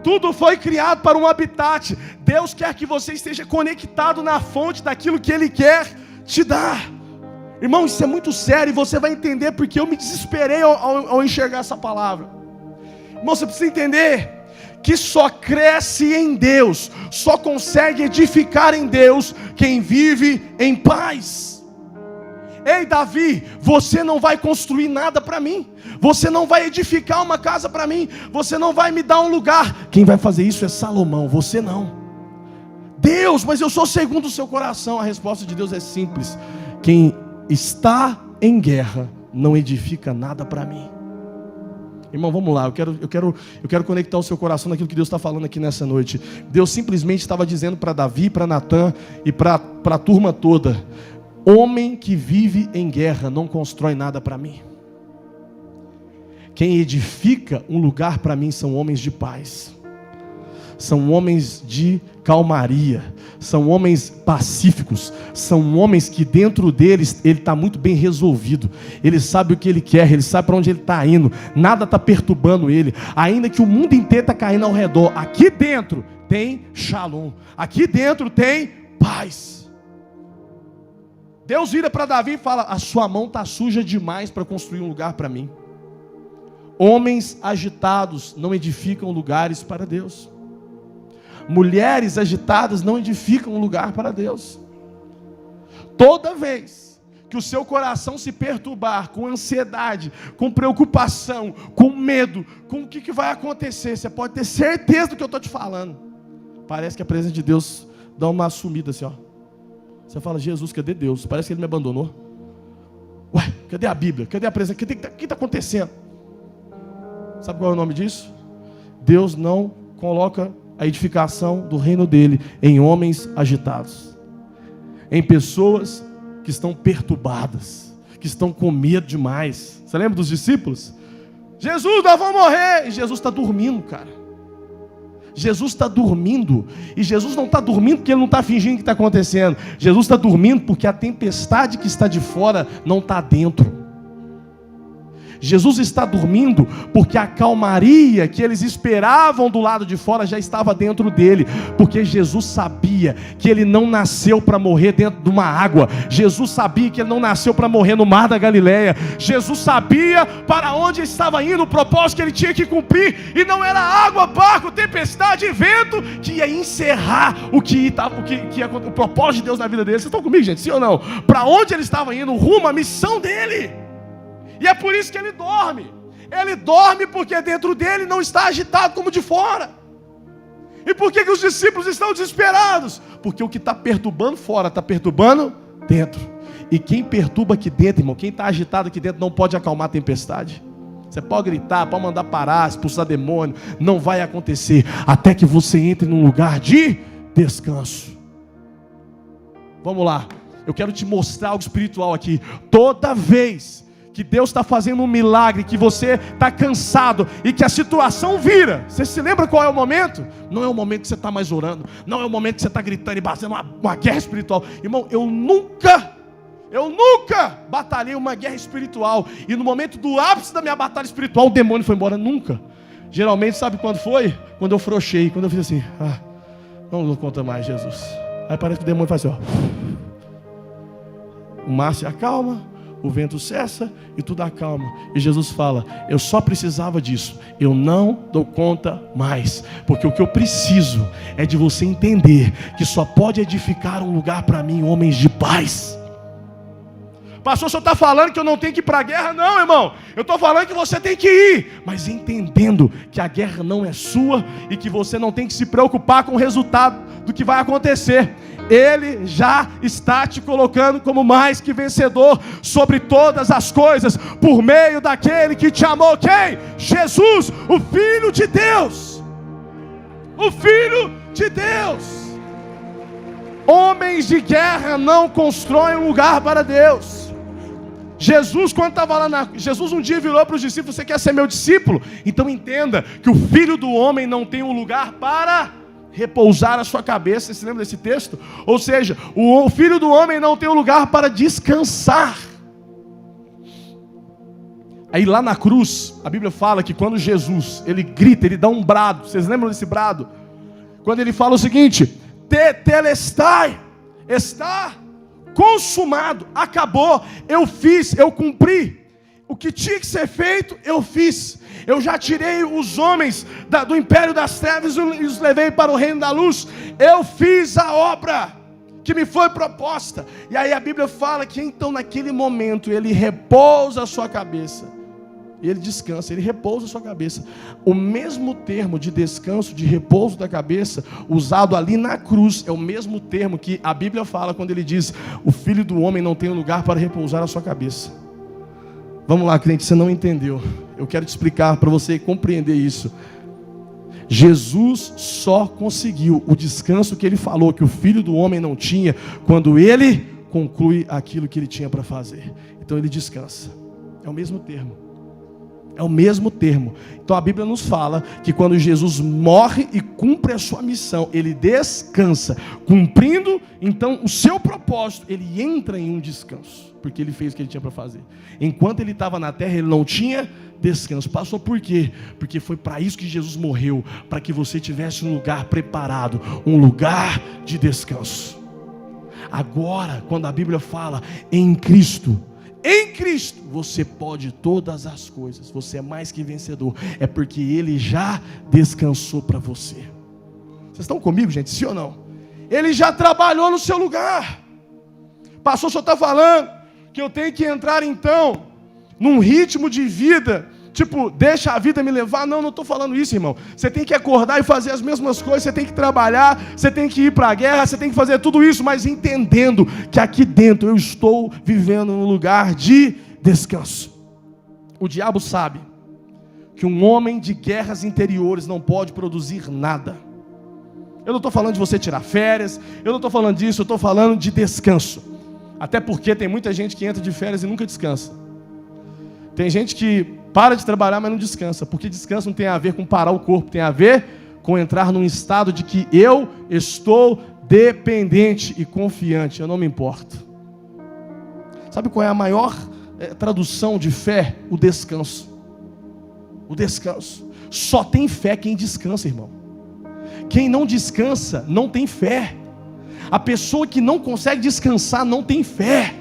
Speaker 2: Tudo foi criado para um habitat. Deus quer que você esteja conectado na fonte daquilo que ele quer te dar. Irmão, isso é muito sério e você vai entender porque eu me desesperei ao enxergar essa palavra. Irmão, você precisa entender que só cresce em Deus, só consegue edificar em Deus quem vive em paz. Ei, Davi, você não vai construir nada para mim, você não vai edificar uma casa para mim, você não vai me dar um lugar. Quem vai fazer isso é Salomão, você não. Deus, mas eu sou segundo o seu coração. A resposta de Deus é simples: quem está em guerra não edifica nada para mim. Irmão, vamos lá, eu quero conectar o seu coração naquilo que Deus está falando aqui nessa noite. Deus simplesmente estava dizendo para Davi, para Natan e para a turma toda: homem que vive em guerra não constrói nada para mim. Quem edifica um lugar para mim são homens de paz, são homens de calmaria, são homens pacíficos, são homens que dentro deles ele está muito bem resolvido, ele sabe o que ele quer, ele sabe para onde ele está indo, nada está perturbando ele, ainda que o mundo inteiro está caindo ao redor, aqui dentro tem shalom, aqui dentro tem paz. Deus vira para Davi e fala: a sua mão está suja demais para construir um lugar para mim. Homens agitados não edificam lugares para Deus. Mulheres agitadas não edificam um lugar para Deus. Toda vez que o seu coração se perturbar com ansiedade, com preocupação, com medo, com o que vai acontecer, você pode ter certeza do que eu estou te falando. Parece que a presença de Deus dá uma sumida assim, ó. Você fala: Jesus, cadê Deus? Parece que ele me abandonou. Ué, cadê a Bíblia? Cadê a presença? O que está acontecendo? Sabe qual é o nome disso? Deus não coloca a edificação do reino dele em homens agitados, em pessoas que estão perturbadas, que estão com medo demais. Você lembra dos discípulos? Jesus, nós vamos morrer. E Jesus está dormindo, cara. Jesus está dormindo. E Jesus não está dormindo porque ele não está fingindo que está acontecendo. Jesus está dormindo porque a tempestade que está de fora não está dentro. Jesus está dormindo porque a calmaria que eles esperavam do lado de fora já estava dentro dele, porque Jesus sabia que ele não nasceu para morrer dentro de uma água, Jesus sabia que ele não nasceu para morrer no mar da Galileia, Jesus sabia para onde ele estava indo, o propósito que ele tinha que cumprir, e não era água, barco, tempestade e vento que ia encerrar o propósito de Deus na vida dele. Vocês estão comigo, gente? Sim ou não? Para onde ele estava indo, rumo à missão dele. E é por isso que ele dorme. Ele dorme porque dentro dele não está agitado como de fora. E por que os discípulos estão desesperados? Porque o que está perturbando fora está perturbando dentro. E quem perturba aqui dentro, irmão, quem está agitado aqui dentro não pode acalmar a tempestade. Você pode gritar, pode mandar parar, expulsar demônio, não vai acontecer até que você entre num lugar de descanso. Vamos lá, eu quero te mostrar algo espiritual aqui. Toda vez que Deus está fazendo um milagre, que você está cansado e que a situação vira, você se lembra qual é o momento? Não é o momento que você está mais orando, não é o momento que você está gritando e fazendo uma guerra espiritual. Irmão, eu nunca batalhei uma guerra espiritual e no momento do ápice da minha batalha espiritual o demônio foi embora. Nunca. Geralmente, sabe quando foi? Quando eu frouxei, quando eu fiz assim: não conta mais, Jesus. Aí parece que o demônio faz assim, ó. O mar se acalma, o vento cessa e tudo acalma. E Jesus fala: eu só precisava disso, eu não dou conta mais, porque o que eu preciso é de você entender que só pode edificar um lugar para mim homens de paz. Pastor, o senhor está falando que eu não tenho que ir para a guerra? Não, irmão, eu estou falando que você tem que ir, mas entendendo que a guerra não é sua e que você não tem que se preocupar com o resultado do que vai acontecer. Ele já está te colocando como mais que vencedor sobre todas as coisas, por meio daquele que te amou. Quem? Jesus, o Filho de Deus. O Filho de Deus. Homens de guerra não constroem um lugar para Deus. Jesus, quando estava lá Jesus um dia virou para os discípulos: você quer ser meu discípulo? Então entenda que o Filho do Homem não tem um lugar para repousar a sua cabeça. Você se lembra desse texto? Ou seja, o Filho do Homem não tem um lugar para descansar. Aí lá na cruz, a Bíblia fala que quando Jesus, ele grita, ele dá um brado. Vocês lembram desse brado? Quando ele fala o seguinte: tetelestai, está consumado, acabou, eu fiz, eu cumpri. O que tinha que ser feito, eu fiz. Eu já tirei os homens do império das trevas e os levei para o reino da luz. Eu fiz a obra que me foi proposta. E aí a Bíblia fala que então naquele momento ele repousa a sua cabeça. E ele descansa, ele repousa a sua cabeça. O mesmo termo de descanso, de repouso da cabeça, usado ali na cruz, é o mesmo termo que a Bíblia fala quando ele diz: o Filho do Homem não tem lugar para repousar a sua cabeça. Vamos lá, crente, você não entendeu. Eu quero te explicar para você compreender isso. Jesus só conseguiu o descanso que ele falou que o Filho do Homem não tinha quando ele conclui aquilo que ele tinha para fazer. Então ele descansa. É o mesmo termo. É o mesmo termo. Então a Bíblia nos fala que quando Jesus morre e cumpre a sua missão, ele descansa. Cumprindo então o seu propósito, ele entra em um descanso, porque ele fez o que ele tinha para fazer. Enquanto ele estava na terra, ele não tinha descanso. Passou por quê? Porque foi para isso que Jesus morreu, para que você tivesse um lugar preparado, um lugar de descanso. Agora, quando a Bíblia fala em Cristo você pode todas as coisas, você é mais que vencedor, é porque Ele já descansou para você. Vocês estão comigo, gente? Sim ou não? Ele já trabalhou no seu lugar. Pastor, o senhor está falando que eu tenho que entrar então num ritmo de vida, tipo, deixa a vida me levar? Não estou falando isso, irmão. Você tem que acordar e fazer as mesmas coisas, você tem que trabalhar, você tem que ir para a guerra, você tem que fazer tudo isso, mas entendendo que aqui dentro eu estou vivendo num lugar de descanso. O diabo sabe que um homem de guerras interiores não pode produzir nada. Eu não estou falando de você tirar férias, eu não estou falando disso, eu estou falando de descanso. Até porque tem muita gente que entra de férias e nunca descansa. Tem gente que para de trabalhar, mas não descansa, porque descanso não tem a ver com parar o corpo, tem a ver com entrar num estado de que eu estou dependente e confiante, eu não me importo. Sabe qual é a maior tradução de fé? O descanso. O descanso. Só tem fé quem descansa, irmão. Quem não descansa não tem fé. A pessoa que não consegue descansar não tem fé.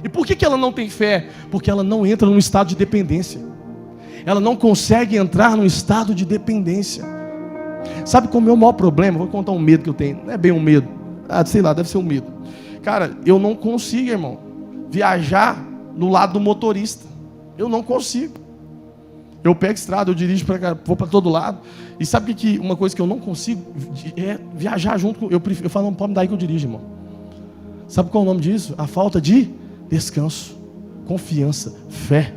Speaker 2: E por que ela não tem fé? Porque ela não entra num estado de dependência. Ela não consegue entrar num estado de dependência. Sabe qual é o meu maior problema? Vou contar um medo que eu tenho. Não é bem um medo. Sei lá, deve ser um medo. Cara, eu não consigo, irmão, viajar no lado do motorista. Eu não consigo. Eu pego estrada, eu dirijo para cá, vou para todo lado. E sabe que uma coisa que eu não consigo é viajar junto com... Eu falo, não pode me dar aí que eu dirijo, irmão. Sabe qual é o nome disso? A falta de descanso, confiança, fé.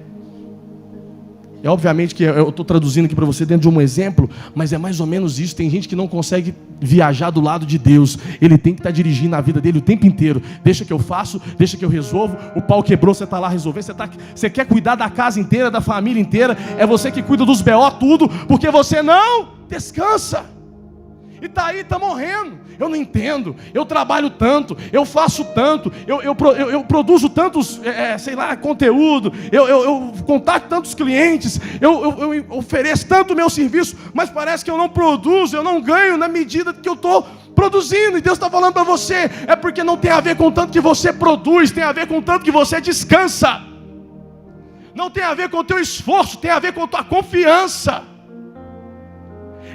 Speaker 2: É obviamente que eu estou traduzindo aqui para você dentro de um exemplo, mas é mais ou menos isso. Tem gente que não consegue viajar do lado de Deus. Ele tem que estar dirigindo a vida dele o tempo inteiro. Deixa que eu faço, deixa que eu resolvo. O pau quebrou, você está lá resolvendo. Você quer cuidar da casa inteira, da família inteira. É você que cuida dos BO, tudo, porque você não descansa. E está aí, está morrendo. Eu não entendo. Eu trabalho tanto, eu faço tanto, eu produzo tantos, conteúdo, eu contacto tantos clientes, eu ofereço tanto o meu serviço, mas parece que eu não produzo, eu não ganho na medida que eu estou produzindo. E Deus está falando para você, é porque não tem a ver com o tanto que você produz, tem a ver com o tanto que você descansa. Não tem a ver com o teu esforço, tem a ver com a tua confiança.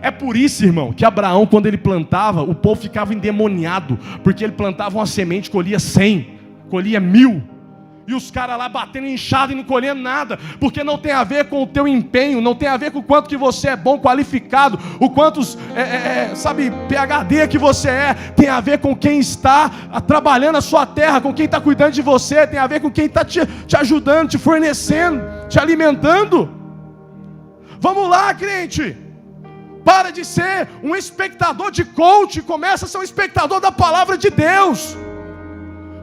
Speaker 2: É por isso, irmão, que Abraão, quando ele plantava, o povo ficava endemoniado, porque ele plantava uma semente, colhia 100, colhia 1000. E os caras lá batendo inchado e não colhendo nada, porque não tem a ver com o teu empenho, não tem a ver com o quanto que você é bom, qualificado, o quantos, PhD que você é, tem a ver com quem está trabalhando a sua terra, com quem está cuidando de você, tem a ver com quem está te ajudando, te fornecendo, te alimentando. Vamos lá, crente, para de ser um espectador de coach, começa a ser um espectador da palavra de Deus.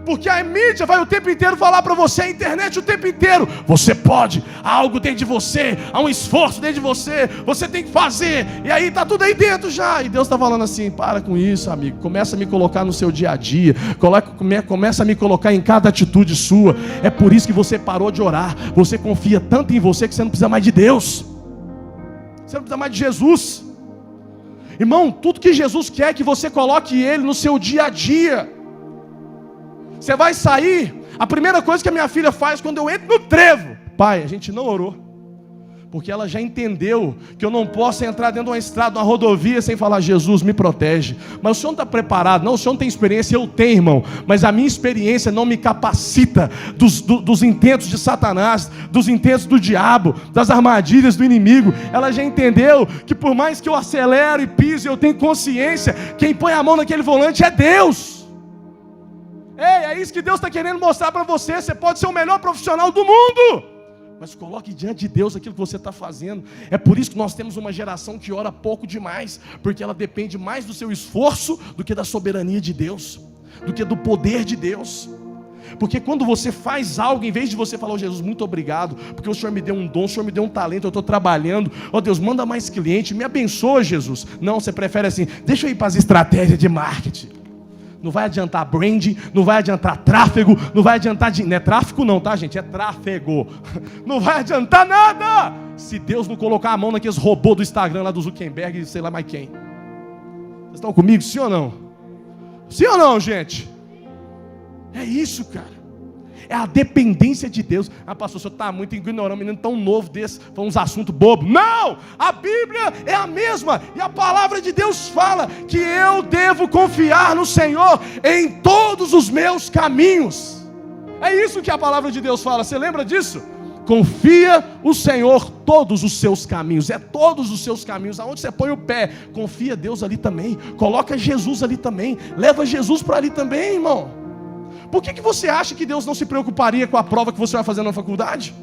Speaker 2: Porque a mídia vai o tempo inteiro falar para você, a internet o tempo inteiro, você pode, há algo dentro de você, há um esforço dentro de você, você tem que fazer, e aí está tudo aí dentro já, e Deus está falando assim, para com isso, amigo, começa a me colocar no seu dia a dia, começa a me colocar em cada atitude sua. É por isso que você parou de orar, você confia tanto em você que você não precisa mais de Deus, você não precisa mais de Jesus. Irmão, tudo que Jesus quer é que você coloque Ele no seu dia a dia. Você vai sair, a primeira coisa que a minha filha faz quando eu entro no trevo, pai, a gente não orou, porque ela já entendeu que eu não posso entrar dentro de uma estrada, uma rodovia, sem falar, Jesus, me protege. Mas o senhor não está preparado, não, o senhor não tem experiência, eu tenho, irmão, mas a minha experiência não me capacita dos intentos de Satanás, dos intentos do diabo, das armadilhas do inimigo. Ela já entendeu que por mais que eu acelero e pise, eu tenho consciência, quem põe a mão naquele volante é Deus. Ei, é isso que Deus está querendo mostrar para você. Você pode ser o melhor profissional do mundo, mas coloque diante de Deus aquilo que você está fazendo. É por isso que nós temos uma geração que ora pouco demais, porque ela depende mais do seu esforço do que da soberania de Deus, do que do poder de Deus. Porque quando você faz algo, em vez de você falar, oh, Jesus, muito obrigado, porque o Senhor me deu um dom, o Senhor me deu um talento, eu estou trabalhando, oh Deus, manda mais cliente, me abençoa, Jesus. Não, você prefere assim, deixa eu ir para as estratégias de marketing. Não vai adiantar branding, não vai adiantar tráfego, não vai adiantar não é tráfego não, tá, gente? É tráfego. Não vai adiantar nada se Deus não colocar a mão naqueles robôs do Instagram lá do Zuckerberg e sei lá mais quem. Vocês estão comigo, sim ou não? Sim ou não, gente? É isso, cara. É a dependência de Deus. Ah, pastor, o senhor está muito ignorando, um menino tão novo desse, foi uns assuntos bobos. Não! A Bíblia é a mesma, e a palavra de Deus fala que eu devo confiar no Senhor em todos os meus caminhos. É isso que a palavra de Deus fala, você lembra disso? Confia o Senhor todos os seus caminhos, é todos os seus caminhos, aonde você põe o pé, confia Deus ali também, coloca Jesus ali também, leva Jesus para ali também, irmão. Por que você acha que Deus não se preocuparia com a prova que você vai fazer na faculdade?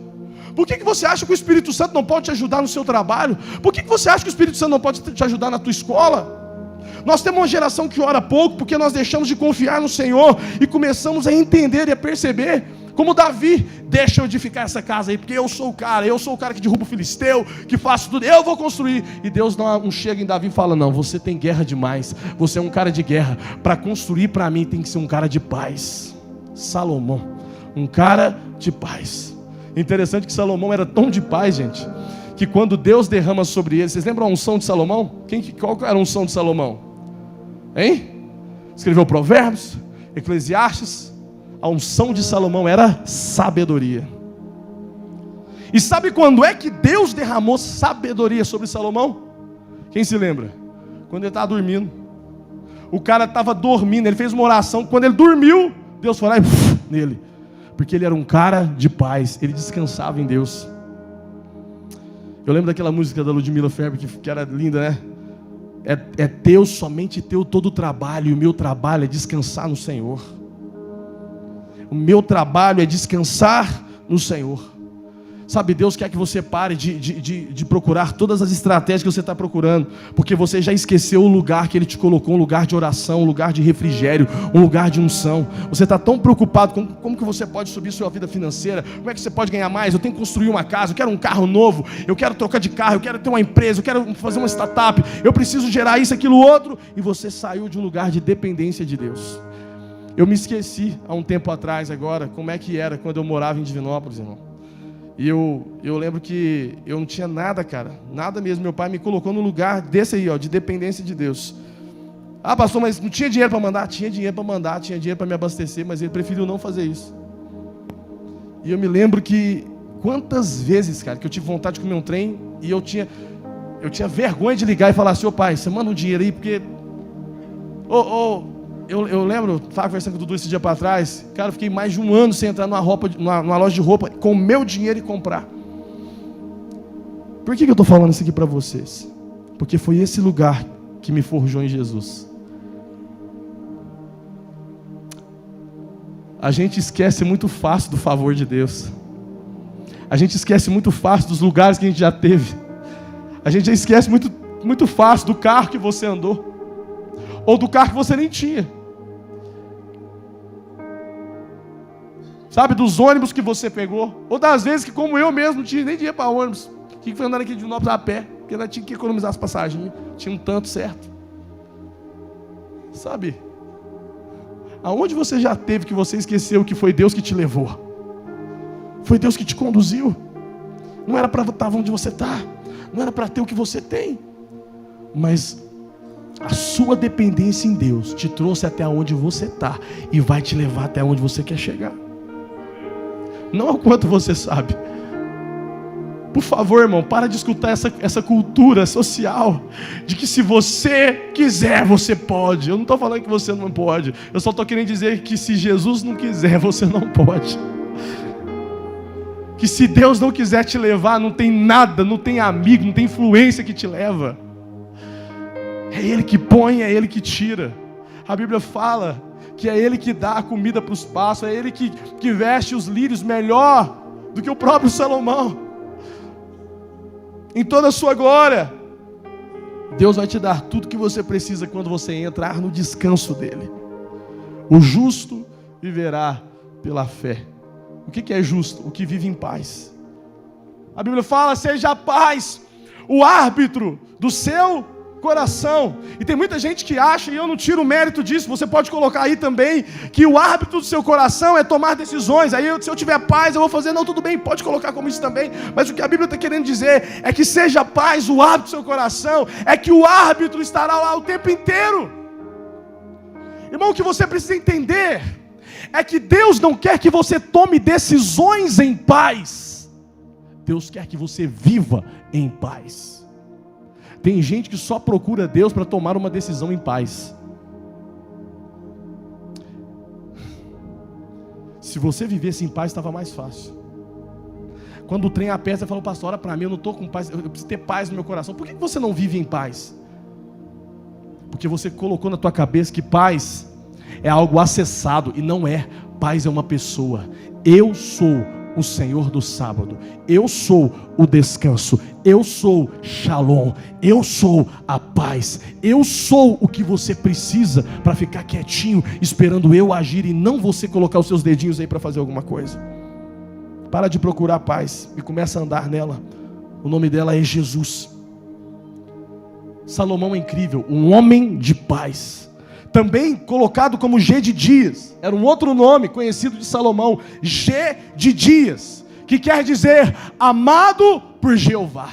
Speaker 2: Por que você acha que o Espírito Santo não pode te ajudar no seu trabalho? Por que você acha que o Espírito Santo não pode te ajudar na tua escola? Nós temos uma geração que ora pouco porque nós deixamos de confiar no Senhor e começamos a entender e a perceber, como Davi, deixa eu edificar essa casa aí, porque eu sou o cara que derruba o filisteu, que faço tudo, eu vou construir. E Deus não chega em Davi e fala, não, você tem guerra demais, você é um cara de guerra, para construir para mim tem que ser um cara de paz. Salomão, um cara de paz. Interessante que Salomão era tão de paz, gente, que quando Deus derrama sobre ele, vocês lembram a unção de Salomão? Qual era a unção de Salomão? Hein? Escreveu Provérbios, Eclesiastes. A unção de Salomão era sabedoria. E sabe quando é que Deus derramou sabedoria sobre Salomão? Quem se lembra? Quando ele estava dormindo. O cara estava dormindo, ele fez uma oração, quando ele dormiu, Deus foi lá e nele, porque ele era um cara de paz, ele descansava em Deus. Eu lembro daquela música da Ludmilla Ferber, que era linda, né? É teu, somente teu todo o trabalho, e o meu trabalho é descansar no Senhor. O meu trabalho é descansar no Senhor. Sabe, Deus quer que você pare de procurar todas as estratégias que você está procurando, porque você já esqueceu o lugar que Ele te colocou, um lugar de oração, um lugar de refrigério, um lugar de unção. Você está tão preocupado com como que você pode subir sua vida financeira, como é que você pode ganhar mais, eu tenho que construir uma casa, eu quero um carro novo, eu quero trocar de carro, eu quero ter uma empresa, eu quero fazer uma startup, eu preciso gerar isso, aquilo, outro, e você saiu de um lugar de dependência de Deus. Eu me esqueci, há um tempo atrás agora, como é que era quando eu morava em Divinópolis, irmão. E eu lembro que eu não tinha nada, cara, nada mesmo. Meu pai me colocou no lugar desse aí, ó, de dependência de Deus. Ah, pastor, mas não tinha dinheiro para mandar? Tinha dinheiro para mandar, tinha dinheiro para me abastecer, mas ele preferiu não fazer isso. E eu me lembro que quantas vezes, cara, que eu tive vontade de comer um trem e eu tinha vergonha de ligar e falar assim, ô pai, você manda um dinheiro aí, porque Eu lembro, estava conversando com o Dudu esse dia para trás, cara, eu fiquei mais de um ano sem entrar numa loja de roupa com o meu dinheiro e comprar. Por que eu estou falando isso aqui para vocês? Porque foi esse lugar que me forjou em Jesus. A gente esquece muito fácil do favor de Deus. A gente esquece muito fácil dos lugares que a gente já teve. A gente já esquece muito fácil do carro que você andou. Ou do carro que você nem tinha. Sabe, dos ônibus que você pegou. Ou das vezes que, como eu mesmo, não tinha nem dinheiro para ônibus. Tinha que foi andando aqui de Divinópolis a pé. Porque ela tinha que economizar as passagens. Tinha um tanto certo. Sabe? Aonde você já teve que você esqueceu que foi Deus que te levou? Foi Deus que te conduziu. Não era para estar onde você está. Não era para ter o que você tem. Mas a sua dependência em Deus te trouxe até onde você está. E vai te levar até onde você quer chegar. Não é o quanto você sabe. Por favor, irmão, para de escutar essa cultura social de que se você quiser, você pode. Eu não estou falando que você não pode. Eu só estou querendo dizer que se Jesus não quiser, você não pode. Que se Deus não quiser te levar, não tem nada, não tem amigo, não tem influência que te leva. É Ele que põe, é Ele que tira. A Bíblia fala que é Ele que dá a comida para os pássaros, é Ele que veste os lírios melhor do que o próprio Salomão. Em toda a sua glória, Deus vai te dar tudo que você precisa quando você entrar no descanso dEle. O justo viverá pela fé. O que é justo? O que vive em paz. A Bíblia fala, seja a paz o árbitro do seu coração. E tem muita gente que acha, e eu não tiro o mérito disso, você pode colocar aí também, que o árbitro do seu coração é tomar decisões. Aí se eu tiver paz, eu vou fazer, não, tudo bem, pode colocar como isso também. Mas o que a Bíblia está querendo dizer é que seja paz o árbitro do seu coração, é que o árbitro estará lá o tempo inteiro. Irmão, o que você precisa entender é que Deus não quer que você tome decisões em paz. Deus quer que você viva em paz. Tem gente que só procura Deus para tomar uma decisão em paz. Se você vivesse em paz, estava mais fácil. Quando o trem aperta, você fala, pastor, ora para mim, eu não estou com paz, eu preciso ter paz no meu coração. Por que você não vive em paz? Porque você colocou na tua cabeça que paz é algo acessado, e não é. Paz é uma pessoa. Eu sou o Senhor do sábado, eu sou o descanso, eu sou Shalom, eu sou a paz, eu sou o que você precisa para ficar quietinho, esperando eu agir e não você colocar os seus dedinhos aí para fazer alguma coisa. Para de procurar paz e começa a andar nela. O nome dela é Jesus. Salomão é incrível, um homem de paz. Também colocado como G de Dias, era um outro nome conhecido de Salomão, G de Dias, que quer dizer amado por Jeová.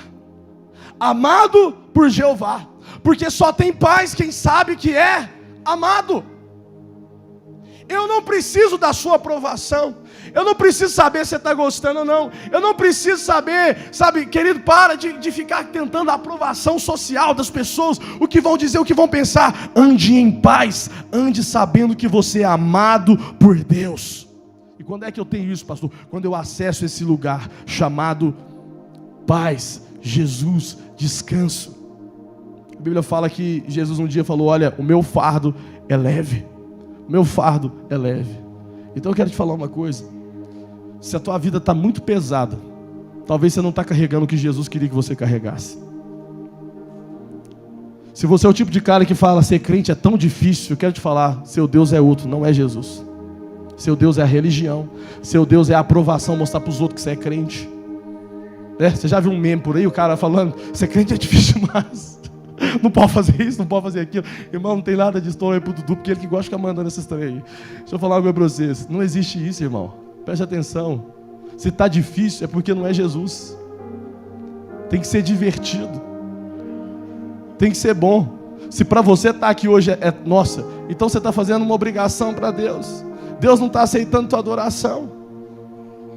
Speaker 2: Amado por Jeová, porque só tem paz quem sabe que é amado. Eu não preciso da sua aprovação, eu não preciso saber se você está gostando ou não, eu não preciso saber, sabe, querido, para de ficar tentando a aprovação social das pessoas, o que vão dizer, o que vão pensar. Ande em paz, ande sabendo que você é amado por Deus. E quando é que eu tenho isso, pastor? Quando eu acesso esse lugar chamado paz, Jesus, descanso. A Bíblia fala que Jesus um dia falou, olha, o meu fardo é leve. O meu fardo é leve. Então eu quero te falar uma coisa. Se a tua vida está muito pesada, talvez você não está carregando o que Jesus queria que você carregasse. Se você é o tipo de cara que fala, ser crente é tão difícil, eu quero te falar, seu Deus é outro, não é Jesus. Seu Deus é a religião. Seu Deus é a aprovação, mostrar para os outros que você é crente. Você já viu um meme por aí, o cara falando, ser crente é difícil demais. Não pode fazer isso, não pode fazer aquilo. Irmão, não tem nada de história aí pro Dudu, porque ele que gosta de ficar mandando essas três aí. Deixa eu falar algo para vocês. Não existe isso, irmão. Preste atenção. Se está difícil, é porque não é Jesus. Tem que ser divertido. Tem que ser bom. Se para você estar aqui hoje nossa, então você está fazendo uma obrigação para Deus. Deus não está aceitando tua adoração.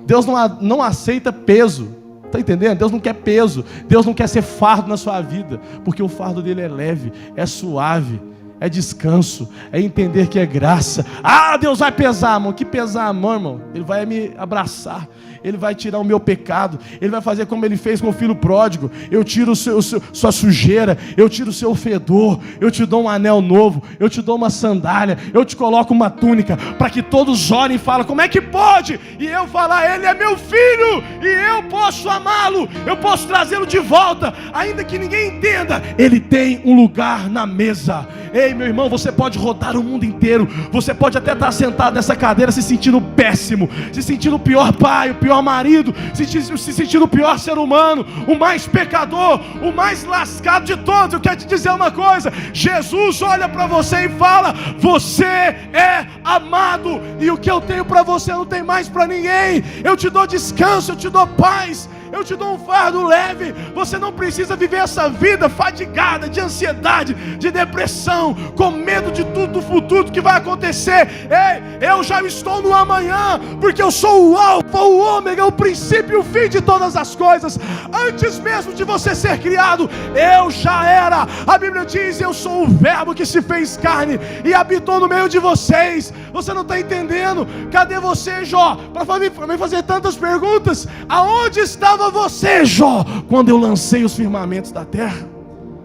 Speaker 2: Deus não aceita peso. Está entendendo? Deus não quer peso. Deus não quer ser fardo na sua vida. Porque o fardo dele é leve, é suave, é descanso, é entender que é graça. Ah, Deus vai pesar, irmão. Que pesar, amor, irmão? Ele vai me abraçar, Ele vai tirar o meu pecado, Ele vai fazer como Ele fez com o filho pródigo. Eu tiro sua sujeira, eu tiro o seu fedor, eu te dou um anel novo, eu te dou uma sandália, eu te coloco uma túnica, para que todos olhem e falem, como é que pode? E eu falar, Ele é meu filho, e eu posso amá-lo, eu posso trazê-lo de volta, ainda que ninguém entenda, Ele tem um lugar na mesa. Ei, meu irmão, você pode rodar o mundo inteiro, você pode até estar sentado nessa cadeira se sentindo péssimo, se sentindo o pior pai, o pior marido, se sentindo o pior ser humano, o mais pecador, o mais lascado de todos. Eu quero te dizer uma coisa: Jesus olha para você e fala, você é amado, e o que eu tenho para você eu não tenho mais para ninguém. Eu te dou descanso, eu te dou paz, eu te dou um fardo leve. Você não precisa viver essa vida fadigada de ansiedade, de depressão, com medo de tudo do futuro que vai acontecer. Ei, eu já estou no amanhã, porque eu sou o alfa, o ômega, o princípio e o fim de todas as coisas. Antes mesmo de você ser criado, eu já era. A Bíblia diz, eu sou o verbo que se fez carne e habitou no meio de vocês. Você não está entendendo? Cadê você, Jó? Para me fazer tantas perguntas. Aonde estava você, Jó, quando eu lancei os firmamentos da terra?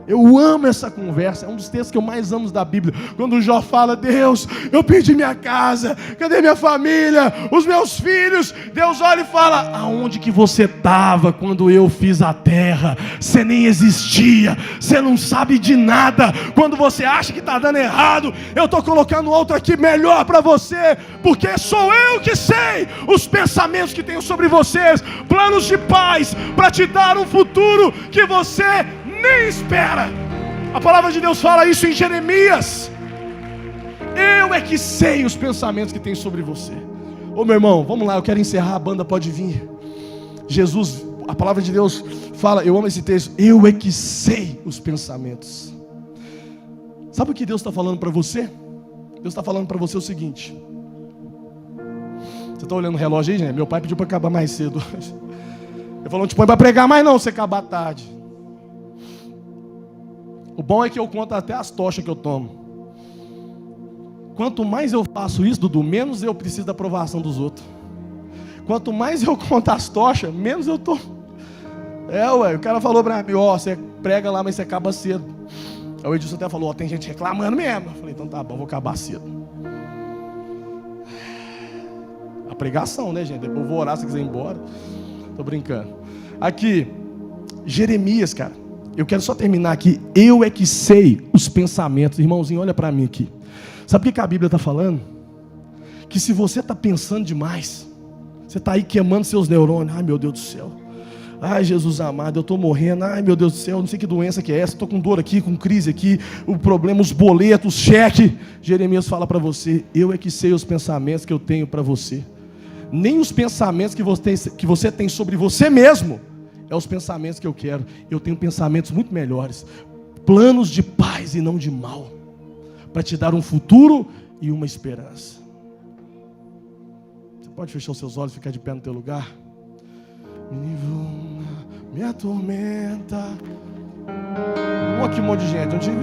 Speaker 2: Eu amo essa conversa, é um dos textos que eu mais amo da Bíblia. Quando o Jó fala, Deus, eu perdi minha casa, cadê minha família, os meus filhos? Deus olha e fala, aonde que você estava quando eu fiz a terra? Você nem existia, você não sabe de nada. Quando você acha que está dando errado, eu estou colocando outro aqui melhor para você, porque sou eu que sei os pensamentos que tenho sobre vocês, planos de paz, para te dar um futuro que você nem espera. A palavra de Deus fala isso em Jeremias. Eu é que sei os pensamentos que tem sobre você. Ô meu irmão, vamos lá, eu quero encerrar, a banda pode vir. Jesus, a palavra de Deus fala, eu amo esse texto, eu é que sei os pensamentos. Sabe o que Deus está falando para você? Deus está falando para você o seguinte. Você está olhando o relógio aí, gente? Meu pai pediu para acabar mais cedo. Ele falou, não te põe para pregar mais não, você acabar tarde. O bom é que eu conto até as tochas que eu tomo. Quanto mais eu faço isso, Dudu, menos eu preciso da aprovação dos outros. Quanto mais eu conto as tochas, menos eu tô. O cara falou pra mim, você prega lá, mas você acaba cedo. Aí o Edilson até falou, tem gente reclamando mesmo. Eu falei, então tá bom, vou acabar cedo. A pregação, né, gente? Depois eu vou orar se quiser ir embora. Tô brincando. Aqui, Jeremias, cara. Eu quero só terminar aqui. Eu é que sei os pensamentos. Irmãozinho, olha para mim aqui. Sabe o que a Bíblia está falando? Que se você está pensando demais, você está aí queimando seus neurônios. Ai, meu Deus do céu. Ai, Jesus amado, eu estou morrendo. Ai, meu Deus do céu, não sei que doença que é essa. Estou com dor aqui, com crise aqui. O problema, os boletos, cheque. Jeremias fala para você, eu é que sei os pensamentos que eu tenho para você. Nem os pensamentos que você tem sobre você mesmo é os pensamentos que eu quero. Eu tenho pensamentos muito melhores, planos de paz e não de mal, para te dar um futuro e uma esperança. Você pode fechar os seus olhos e ficar de pé no teu lugar? Me atormenta. Olha que monte de gente.